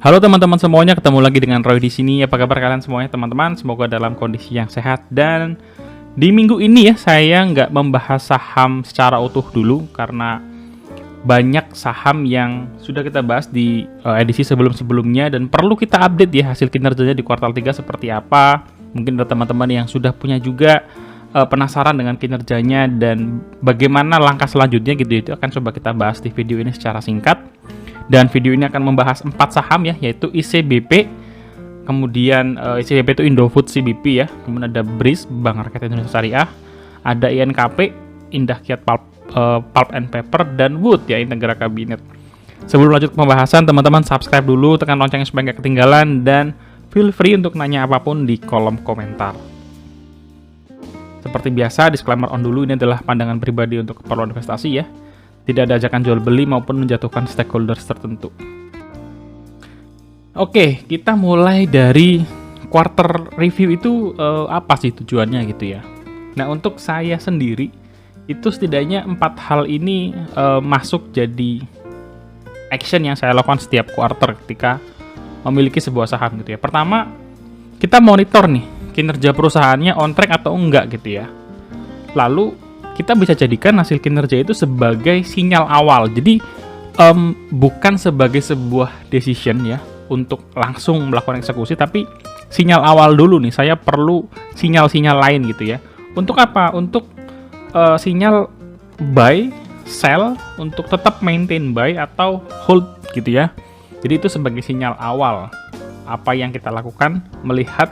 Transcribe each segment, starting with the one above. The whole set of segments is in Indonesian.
Halo teman-teman semuanya, ketemu lagi dengan Roy di sini. Apa kabar kalian semuanya teman-teman? Semoga dalam kondisi yang sehat. Dan di minggu ini ya, saya nggak membahas saham secara utuh dulu karena banyak saham yang sudah kita bahas di edisi sebelum-sebelumnya dan perlu kita update ya hasil kinerjanya di kuartal 3 seperti apa. Mungkin ada teman-teman yang sudah punya juga penasaran dengan kinerjanya dan bagaimana langkah selanjutnya gitu. Itu akan coba kita bahas di video ini secara singkat. Dan video ini akan membahas 4 saham ya, yaitu ICBP, kemudian ICBP itu Indofood CBP ya, kemudian ada BRIS, Bank Rakyat Indonesia Syariah, ada INKP, Indah Kiat Pulp and Paper, dan Wood ya, Integra Kabinet. Sebelum lanjut ke pembahasan, teman-teman subscribe dulu, tekan loncengnya supaya nggak ketinggalan, dan feel free untuk nanya apapun di kolom komentar. Seperti biasa, disclaimer on dulu, ini adalah pandangan pribadi untuk keperluan investasi ya. Tidak ada ajakan jual beli maupun menjatuhkan stakeholders tertentu. Oke, kita mulai dari quarter review itu apa sih tujuannya gitu ya. Nah, untuk saya sendiri itu setidaknya 4 hal ini masuk jadi action yang saya lakukan setiap quarter ketika memiliki sebuah saham gitu ya. Pertama, kita monitor nih kinerja perusahaannya on track atau enggak gitu ya. Lalu kita bisa jadikan hasil kinerja itu sebagai sinyal awal. Jadi bukan sebagai sebuah decision ya untuk langsung melakukan eksekusi, tapi sinyal awal dulu nih. Saya perlu sinyal-sinyal lain gitu ya. Untuk apa? Untuk sinyal buy, sell, untuk tetap maintain buy atau hold gitu ya. Jadi itu sebagai sinyal awal apa yang kita lakukan melihat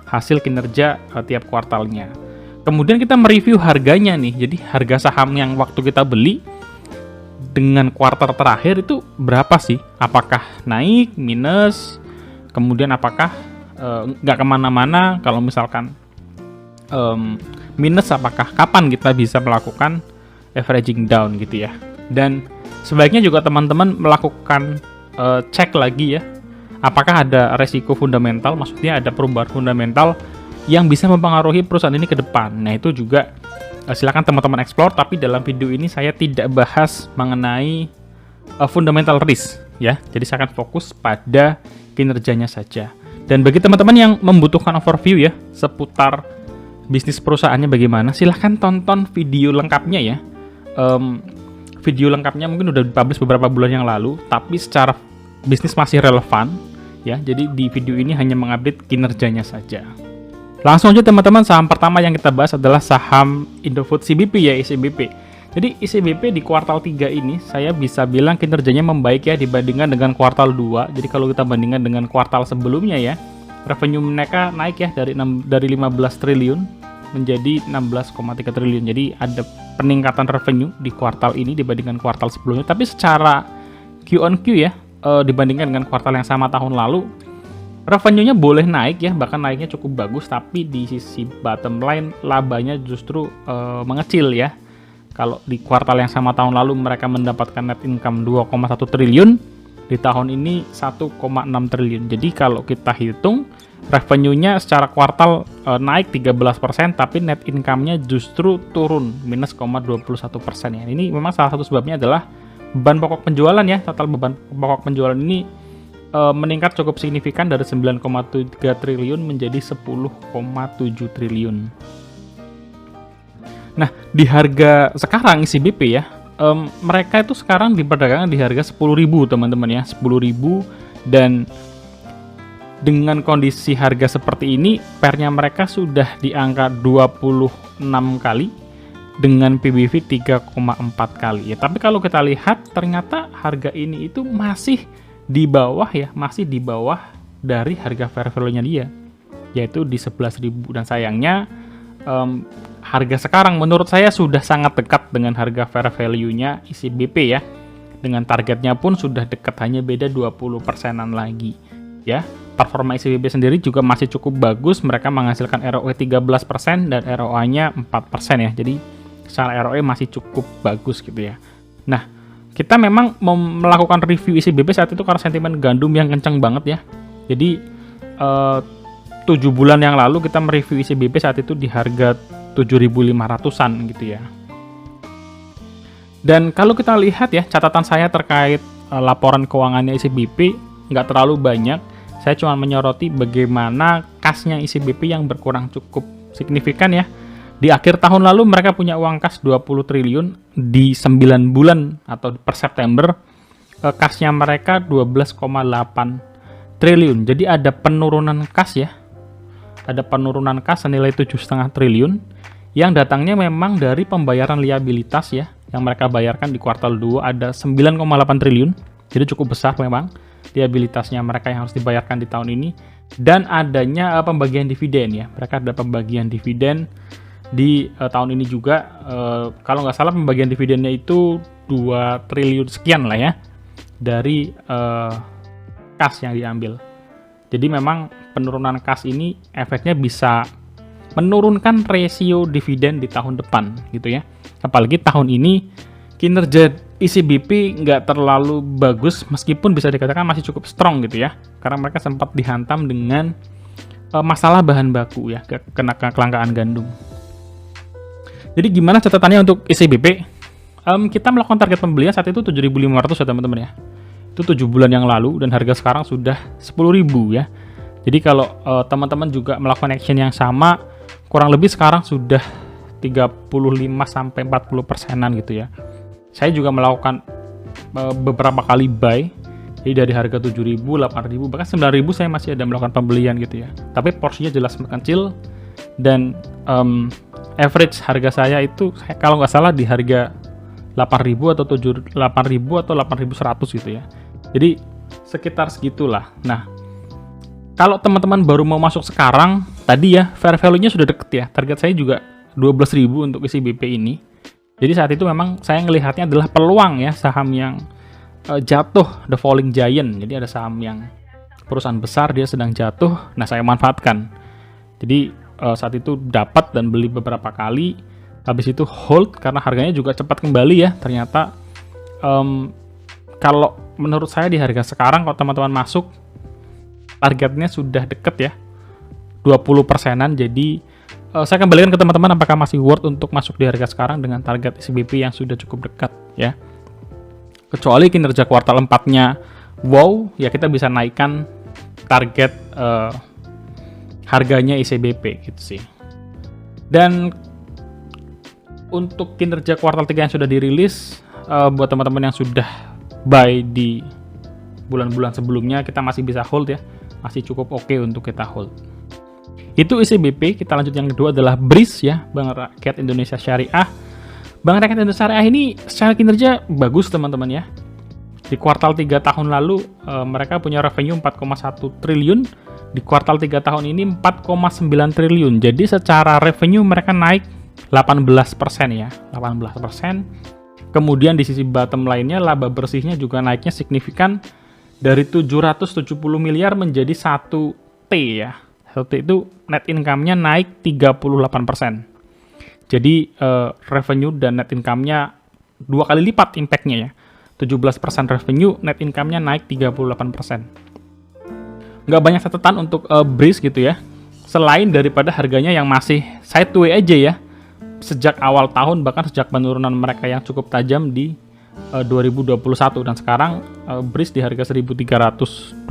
hasil kinerja tiap kuartalnya. Kemudian kita mereview harganya nih, jadi harga saham yang waktu kita beli dengan kuartal terakhir itu berapa sih? Apakah naik, minus, kemudian apakah nggak kemana-mana? Kalau misalkan minus, apakah kapan kita bisa melakukan averaging down gitu ya? Dan sebaiknya juga teman-teman melakukan cek lagi ya, apakah ada resiko fundamental, maksudnya ada perubahan fundamental yang bisa mempengaruhi perusahaan ini ke depan. Nah, itu juga silakan teman-teman explore, tapi dalam video ini saya tidak bahas mengenai fundamental risk ya. Jadi saya akan fokus pada kinerjanya saja. Dan bagi teman-teman yang membutuhkan overview ya seputar bisnis perusahaannya bagaimana, silahkan tonton video lengkapnya ya. Video lengkapnya mungkin udah dipublish beberapa bulan yang lalu, tapi secara bisnis masih relevan ya. Jadi di video ini hanya mengupdate kinerjanya saja. Langsung aja teman-teman, saham pertama yang kita bahas adalah saham Indofood CBP ya, ICBP. Jadi ICBP di kuartal 3 ini saya bisa bilang kinerjanya membaik ya dibandingkan dengan kuartal 2. Jadi kalau kita bandingkan dengan kuartal sebelumnya ya, revenue mereka naik ya dari 15 triliun menjadi 16,3 triliun. Jadi ada peningkatan revenue di kuartal ini dibandingkan kuartal sebelumnya. Tapi secara Q on Q ya, dibandingkan dengan kuartal yang sama tahun lalu, revenue-nya boleh naik ya, bahkan naiknya cukup bagus, tapi di sisi bottom line labanya justru mengecil ya. Kalau di kuartal yang sama tahun lalu mereka mendapatkan net income 2,1 triliun, di tahun ini 1,6 triliun. Jadi kalau kita hitung revenue-nya secara kuartal naik 13%, tapi net income-nya justru turun minus 0,21% ya. Ini memang salah satu sebabnya adalah beban pokok penjualan ya. Total beban pokok penjualan ini meningkat cukup signifikan dari 9,3 triliun menjadi 10,7 triliun. Nah, di harga sekarang ICBP ya, mereka itu sekarang diperdagangkan di harga 10.000 teman-teman ya, 10.000, dan dengan kondisi harga seperti ini, pernya mereka sudah di angka 26 kali dengan PBV 3,4 kali ya. Tapi kalau kita lihat ternyata harga ini itu masih di bawah ya, masih di bawah dari harga fair value-nya dia, yaitu di 11.000. Dan sayangnya harga sekarang menurut saya sudah sangat dekat dengan harga fair value-nya ICBP ya. Dengan targetnya pun sudah dekat, hanya beda 20%-an lagi ya. Performa ICBP sendiri juga masih cukup bagus, mereka menghasilkan ROE 13% dan ROA-nya 4% ya. Jadi secara ROE masih cukup bagus gitu ya. Nah, kita memang melakukan review ICBP saat itu karena sentimen gandum yang kencang banget ya. Jadi 7 bulan yang lalu kita mereview ICBP saat itu di harga 7.500-an gitu ya. Dan kalau kita lihat ya catatan saya terkait laporan keuangannya ICBP, nggak terlalu banyak. Saya cuma menyoroti bagaimana kasnya ICBP yang berkurang cukup signifikan ya. Di akhir tahun lalu mereka punya uang kas 20 triliun, di 9 bulan atau per September kasnya mereka 12,8 triliun. Jadi ada penurunan kas ya. Ada penurunan kas senilai 7,5 triliun yang datangnya memang dari pembayaran liabilitas ya. Yang mereka bayarkan di kuartal 2 ada 9,8 triliun. Jadi cukup besar memang liabilitasnya mereka yang harus dibayarkan di tahun ini. Dan adanya pembagian dividen ya. Mereka ada pembagian dividen di tahun ini juga. Kalau nggak salah pembagian dividennya itu 2 triliun sekian lah ya. Dari kas yang diambil. Jadi memang penurunan kas ini efeknya bisa menurunkan rasio dividen di tahun depan gitu ya. Apalagi tahun ini kinerja ICBP nggak terlalu bagus, meskipun bisa dikatakan masih cukup strong gitu ya. Karena mereka sempat dihantam dengan masalah bahan baku ya, kena kelangkaan gandum. Jadi gimana catatannya untuk ICBP? Kita melakukan target pembelian saat itu 7.500 ya teman-teman ya. Itu 7 bulan yang lalu dan harga sekarang sudah 10.000 ya. Jadi kalau teman-teman juga melakukan action yang sama, kurang lebih sekarang sudah 35-40%-an gitu ya. Saya juga melakukan beberapa kali buy. Jadi dari harga 7.000, 8.000, bahkan 9.000 saya masih ada melakukan pembelian gitu ya. Tapi porsinya jelas kecil dan average harga saya itu kalau nggak salah di harga 8.000 atau 8.000 atau 8.100 gitu ya. Jadi sekitar segitulah. Nah, kalau teman-teman baru mau masuk sekarang, tadi ya fair value-nya sudah deket ya. Target saya juga 12.000 untuk ICBP ini. Jadi saat itu memang saya melihatnya adalah peluang ya, saham yang jatuh, the falling giant. Jadi ada saham yang perusahaan besar dia sedang jatuh, nah saya manfaatkan. Jadi saat itu dapat dan beli beberapa kali, habis itu hold karena harganya juga cepat kembali ya. Ternyata kalau menurut saya di harga sekarang kalau teman-teman masuk targetnya sudah deket ya, 20%-an. Jadi saya kembalikan ke teman-teman apakah masih worth untuk masuk di harga sekarang dengan target ICBP yang sudah cukup dekat ya. Kecuali kinerja kuartal 4-nya wow, ya kita bisa naikkan target harganya ICBP gitu sih. Dan untuk kinerja kuartal 3 yang sudah dirilis, buat teman-teman yang sudah buy di bulan-bulan sebelumnya, kita masih bisa hold ya. Masih cukup oke untuk kita hold. Itu ICBP. Kita lanjut yang kedua adalah BRIS ya, Bank Rakyat Indonesia Syariah. Bank Rakyat Indonesia Syariah ini secara kinerja bagus teman-teman ya. Di kuartal 3 tahun lalu mereka punya revenue 4,1 triliun. Di kuartal 3 tahun ini 4,9 triliun. Jadi secara revenue mereka naik 18% ya, 18%. Kemudian di sisi bottom lainnya laba bersihnya juga naiknya signifikan dari 770 miliar menjadi 1T ya. 1T itu net income-nya naik 38%. Jadi revenue dan net income-nya 2 kali lipat impact-nya ya. 17% revenue, net income-nya naik 38%. Nggak banyak catatan untuk BRIS gitu ya. Selain daripada harganya yang masih sideways aja ya. Sejak awal tahun, bahkan sejak penurunan mereka yang cukup tajam di 2021. Dan sekarang BRIS di harga 1.320.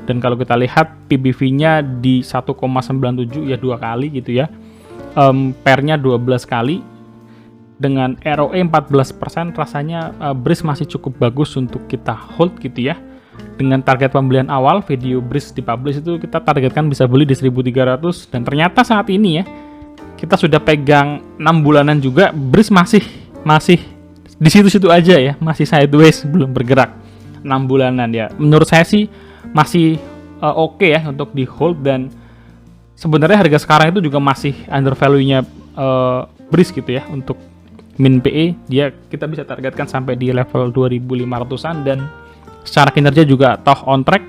Dan kalau kita lihat PBV-nya di 1,97 ya 2 kali gitu ya. PER-nya 12 kali. Dengan ROE 14%, rasanya BRIS masih cukup bagus untuk kita hold gitu ya. Dengan target pembelian awal, video BRIS dipublish itu kita targetkan bisa beli di 1.300. Dan ternyata saat ini ya, kita sudah pegang 6 bulanan juga, BRIS masih di situ-situ aja ya, masih sideways, belum bergerak 6 bulanan ya. Menurut saya sih masih oke ya untuk di hold, dan sebenarnya harga sekarang itu juga masih under value-nya BRIS gitu ya. Untuk min PE dia kita bisa targetkan sampai di level 2.500-an, dan secara kinerja juga toh on track,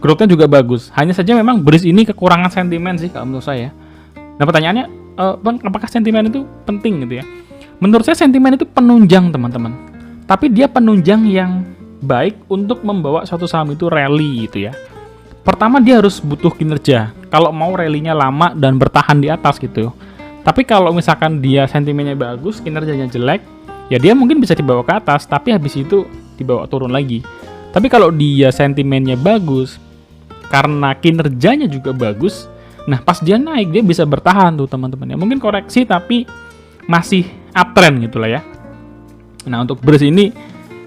growth-nya juga bagus. Hanya saja memang BRIS ini kekurangan sentimen sih kalau menurut saya. Nah pertanyaannya, Bang, apakah sentimen itu penting gitu ya? Menurut saya sentimen itu penunjang teman-teman, tapi dia penunjang yang baik untuk membawa suatu saham itu rally gitu ya. Pertama dia harus butuh kinerja kalau mau rally-nya lama dan bertahan di atas gitu. Tapi kalau misalkan dia sentimennya bagus, kinerjanya jelek, ya dia mungkin bisa dibawa ke atas, tapi habis itu dibawa turun lagi. Tapi kalau dia sentimennya bagus, karena kinerjanya juga bagus, nah pas dia naik dia bisa bertahan tuh teman-teman ya. Mungkin koreksi tapi masih uptrend gitu lah ya. Nah untuk BRIS ini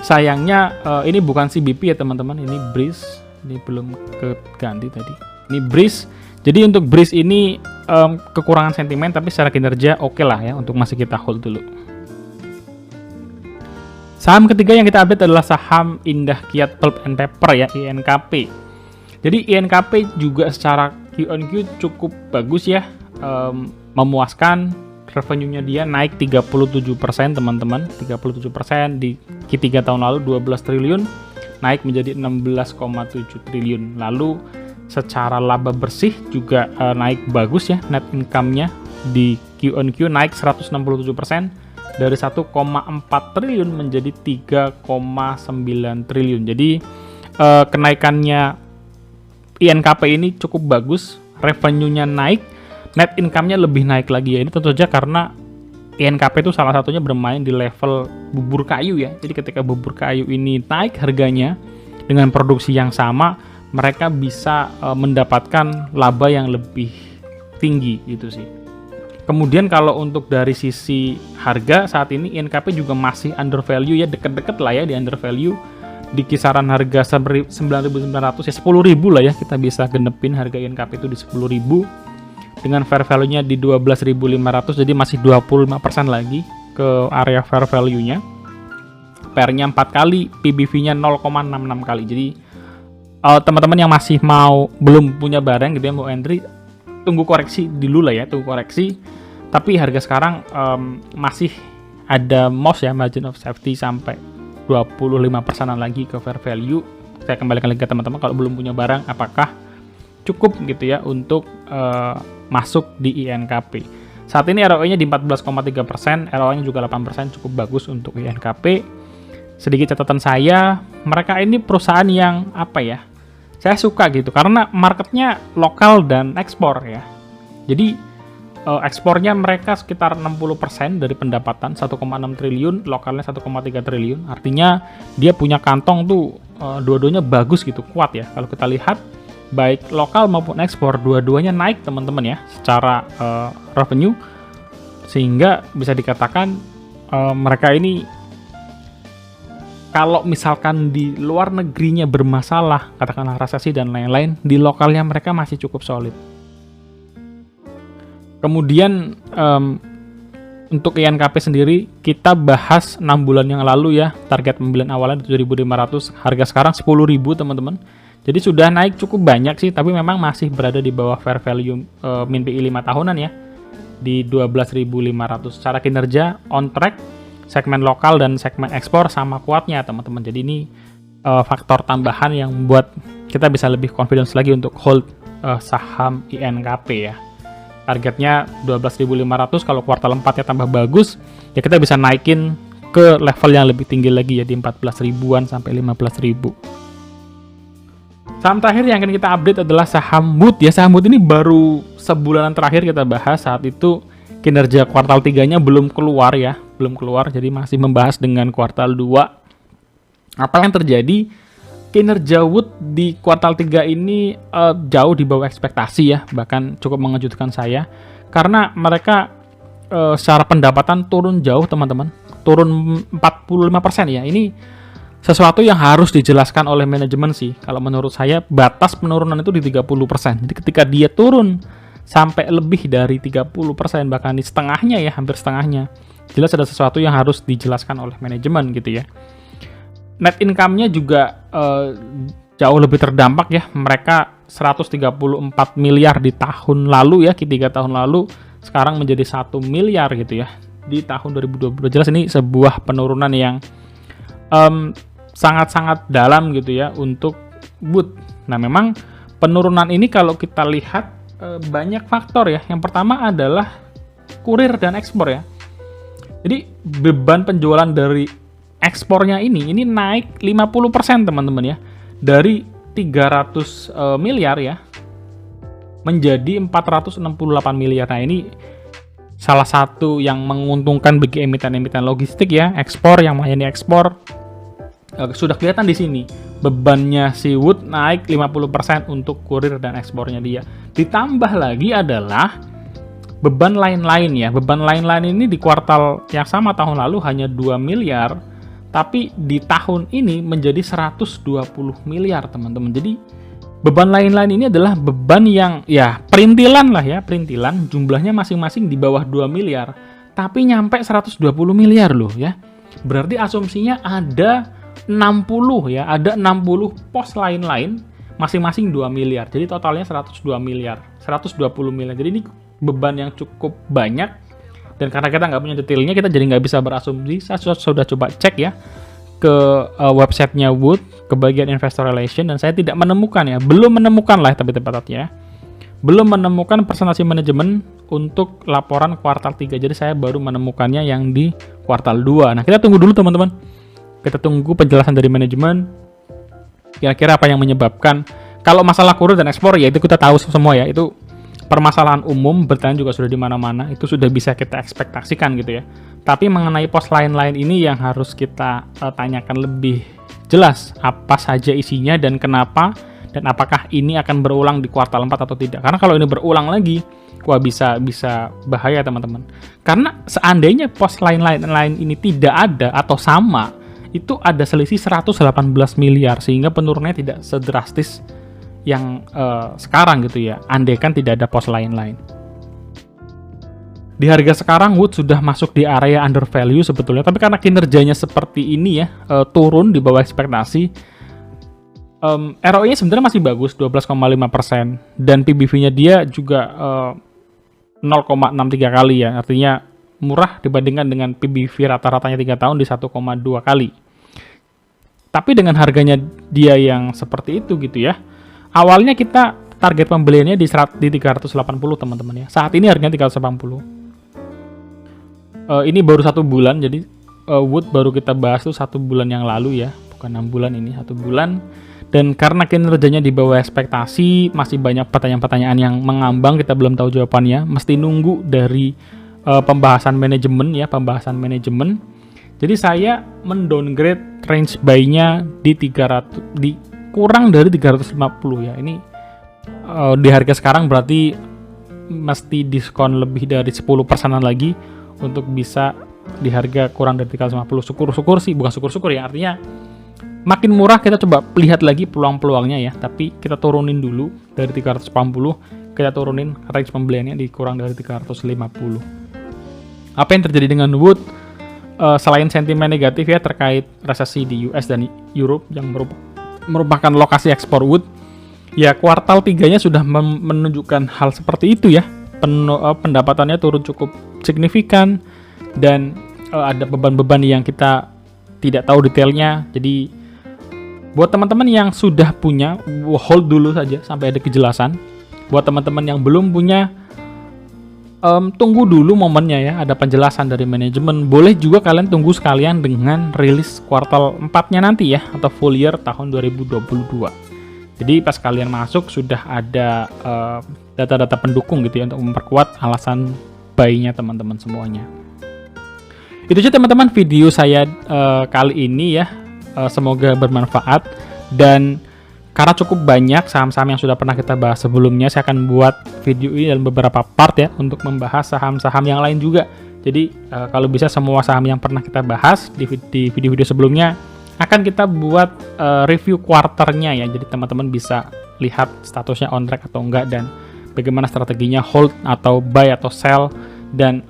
sayangnya ini bukan CBP ya teman-teman, ini BRIS, ini belum keganti tadi. Ini BRIS. Jadi untuk BRIS ini kekurangan sentimen tapi secara kinerja oke lah ya untuk masih kita hold dulu. Saham ketiga yang kita update adalah saham Indah Kiat Pulp and Paper ya, INKP. Jadi INKP juga secara Q-on-Q cukup bagus ya, memuaskan. Revenue-nya dia naik 37% teman-teman, 37% di Q3 tahun lalu 12 triliun, naik menjadi 16,7 triliun. Lalu secara laba bersih juga naik bagus ya, net income-nya di Q-on-Q naik 167%. Dari 1,4 triliun menjadi 3,9 triliun. Jadi kenaikannya INKP ini cukup bagus, revenue-nya naik, net income-nya lebih naik lagi ya. Ini tentu saja karena INKP itu salah satunya bermain di level bubur kayu ya. Jadi ketika bubur kayu ini naik harganya dengan produksi yang sama, mereka bisa mendapatkan laba yang lebih tinggi gitu sih. Kemudian kalau untuk dari sisi harga saat ini INKP juga masih under value ya, deket-deket lah ya di under value, di kisaran harga 9.900 ya, 10.000 lah ya, kita bisa genepin harga INKP itu di 10.000 dengan fair value-nya di 12.500, jadi masih 25% lagi ke area fair value-nya. PR-nya 4 kali, PBV-nya 0,66 kali. Jadi teman-teman yang masih belum punya barang gitu ya, mau entry, tunggu koreksi dulu lah ya, tunggu koreksi. Tapi harga sekarang masih ada MOS ya, margin of safety sampai 25%-an lagi ke fair value. Saya kembalikan lagi ke teman-teman, kalau belum punya barang apakah cukup gitu ya untuk masuk di INKP. Saat ini ROE-nya di 14,3%, ROA-nya juga 8%, cukup bagus untuk INKP. Sedikit catatan saya, mereka ini perusahaan yang apa ya, saya suka gitu karena marketnya lokal dan ekspor ya. Jadi ekspornya mereka sekitar 60% dari pendapatan, 1,6 triliun, lokalnya 1,3 triliun. Artinya dia punya kantong tuh dua-duanya bagus gitu, kuat ya. Kalau kita lihat baik lokal maupun ekspor, dua-duanya naik teman-teman ya secara revenue, sehingga bisa dikatakan mereka ini kalau misalkan di luar negerinya bermasalah, katakanlah resesi dan lain-lain, di lokalnya mereka masih cukup solid. Kemudian untuk INKP sendiri, kita bahas 6 bulan yang lalu ya, target pembelian awalnya 7.500, harga sekarang 10.000 teman-teman. Jadi sudah naik cukup banyak sih, tapi memang masih berada di bawah fair value min PI 5 tahunan ya, di 12.500. Secara kinerja on track, segmen lokal dan segmen ekspor sama kuatnya teman-teman. Jadi ini faktor tambahan yang membuat kita bisa lebih confidence lagi untuk hold saham INKP ya. Targetnya 12.500, kalau kuartal 4 nya tambah bagus ya kita bisa naikin ke level yang lebih tinggi lagi ya, di 14.000-an sampai 15.000. Saham terakhir yang akan kita update adalah saham Wood ya. Saham Wood ini baru sebulanan terakhir kita bahas, saat itu kinerja kuartal 3-nya belum keluar ya, belum keluar, jadi masih membahas dengan kuartal 2. Apa yang terjadi? Kinerja Wood di kuartal 3 ini jauh di bawah ekspektasi ya, bahkan cukup mengejutkan saya, karena mereka secara pendapatan turun jauh teman-teman, turun 45% ya. Ini sesuatu yang harus dijelaskan oleh manajemen sih. Kalau menurut saya batas penurunan itu di 30%. Jadi ketika dia turun sampai lebih dari 30%, bahkan di setengahnya ya, hampir setengahnya, jelas ada sesuatu yang harus dijelaskan oleh manajemen gitu ya. Net income-nya juga jauh lebih terdampak ya. Mereka 134 miliar di tahun lalu ya, Q3 tahun lalu, sekarang menjadi 1 miliar gitu ya di tahun 2022. Jelas ini sebuah penurunan yang sangat-sangat dalam gitu ya untuk Wood. Nah memang penurunan ini kalau kita lihat banyak faktor ya. Yang pertama adalah kurir dan ekspor ya. Jadi beban penjualan dari ekspornya ini naik 50% teman-teman ya. Dari 300 miliar ya menjadi 468 miliar. Nah ini salah satu yang menguntungkan bagi emiten-emiten logistik ya, ekspor yang melayani ekspor. Sudah kelihatan di sini bebannya si Wood naik 50% untuk kurir dan ekspornya dia. Ditambah lagi adalah beban lain-lain ya. Beban lain-lain ini di kuartal yang sama tahun lalu hanya 2 miliar, tapi di tahun ini menjadi 120 miliar, teman-teman. Jadi beban lain-lain ini adalah beban yang ya perintilan lah ya, perintilan, jumlahnya masing-masing di bawah 2 miliar, tapi nyampe 120 miliar loh ya. Berarti asumsinya ada 60 ya, ada 60 pos lain-lain masing-masing 2 miliar. Jadi totalnya 102 miliar, 120 miliar. Jadi ini beban yang cukup banyak, dan karena kita nggak punya detailnya, kita jadi nggak bisa berasumsi. Saya sudah coba cek ya ke websitenya Wood, ke bagian investor relation, dan saya tidak menemukan ya, belum menemukan lah tapi tepatnya belum menemukan presentasi manajemen untuk laporan kuartal 3. Jadi saya baru menemukannya yang di kuartal 2. Nah, kita tunggu dulu teman-teman. Kita tunggu penjelasan dari manajemen. Kira-kira apa yang menyebabkan. Kalau masalah kurir dan ekspor ya itu kita tahu semua ya. Itu permasalahan umum, bertanya juga sudah di mana-mana. Itu sudah bisa kita ekspektasikan gitu ya. Tapi mengenai pos lain-lain ini yang harus kita tanyakan lebih jelas. Apa saja isinya dan kenapa. Dan apakah ini akan berulang di kuartal 4 atau tidak. Karena kalau ini berulang lagi, wah bisa bahaya teman-teman. Karena seandainya pos lain-lain ini tidak ada atau sama, itu ada selisih 118 miliar, sehingga penurunannya tidak sedrastis yang sekarang gitu ya, andaikan tidak ada pos lain-lain. Di harga sekarang Wood sudah masuk di area under value sebetulnya, tapi karena kinerjanya seperti ini ya, turun di bawah ekspektasi, ROE-nya sebenarnya masih bagus, 12,5%, dan PBV-nya dia juga 0,63 kali ya, artinya murah dibandingkan dengan PBV rata-ratanya 3 tahun di 1,2 kali. Tapi dengan harganya dia yang seperti itu gitu ya, awalnya kita target pembeliannya di 380 teman-teman ya. Saat ini harganya 380. Ini baru 1 bulan, jadi Wood baru kita bahas tuh 1 bulan yang lalu ya, bukan 6 bulan ini, 1 bulan. Dan karena kinerjanya di bawah ekspektasi, masih banyak pertanyaan-pertanyaan yang mengambang, kita belum tahu jawabannya, mesti nunggu dari pembahasan manajemen ya, pembahasan manajemen. Jadi saya mendowngrade range buy-nya di 300, di kurang dari 350 ya. Ini di harga sekarang berarti mesti diskon lebih dari 10%-an lagi untuk bisa di harga kurang dari 350. Syukur-syukur sih, bukan syukur-syukur ya, artinya makin murah. Kita coba lihat lagi peluang-peluangnya ya, tapi kita turunin dulu dari 380, kita turunin range pembeliannya di kurang dari 350. Apa yang terjadi dengan Wood? Selain sentimen negatif ya terkait resesi di US dan Europe yang merupakan lokasi ekspor Wood, ya kuartal 3-nya sudah menunjukkan hal seperti itu ya. Pendapatannya turun cukup signifikan, dan ada beban-beban yang kita tidak tahu detailnya. Jadi buat teman-teman yang sudah punya, hold dulu saja sampai ada kejelasan. Buat teman-teman yang belum punya, tunggu dulu momennya ya, ada penjelasan dari manajemen. Boleh juga kalian tunggu sekalian dengan rilis kuartal 4-nya nanti ya, atau full year tahun 2022. Jadi pas kalian masuk sudah ada data-data pendukung gitu ya, untuk memperkuat alasan buy-nya teman-teman semuanya. Itu aja teman-teman video saya kali ini ya. Semoga bermanfaat, dan karena cukup banyak saham-saham yang sudah pernah kita bahas sebelumnya, saya akan buat video ini dalam beberapa part ya, untuk membahas saham-saham yang lain juga. Jadi kalau bisa semua saham yang pernah kita bahas di video-video sebelumnya akan kita buat review quarternya ya. Jadi teman-teman bisa lihat statusnya on track atau enggak, dan bagaimana strateginya hold atau buy atau sell, dan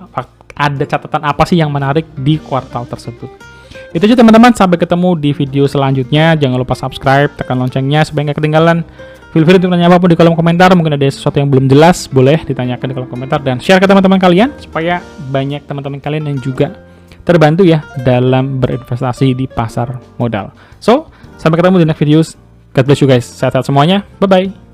ada catatan apa sih yang menarik di kuartal tersebut. Itu aja teman-teman, sampai ketemu di video selanjutnya. Jangan lupa subscribe, tekan loncengnya supaya nggak ketinggalan. Feel free untuk tanya apapun di kolom komentar. Mungkin ada sesuatu yang belum jelas, boleh ditanyakan di kolom komentar, dan share ke teman-teman kalian supaya banyak teman-teman kalian yang juga terbantu ya dalam berinvestasi di pasar modal. So, sampai ketemu di next videos. God bless you guys. Sehat-sehat semuanya. Bye-bye.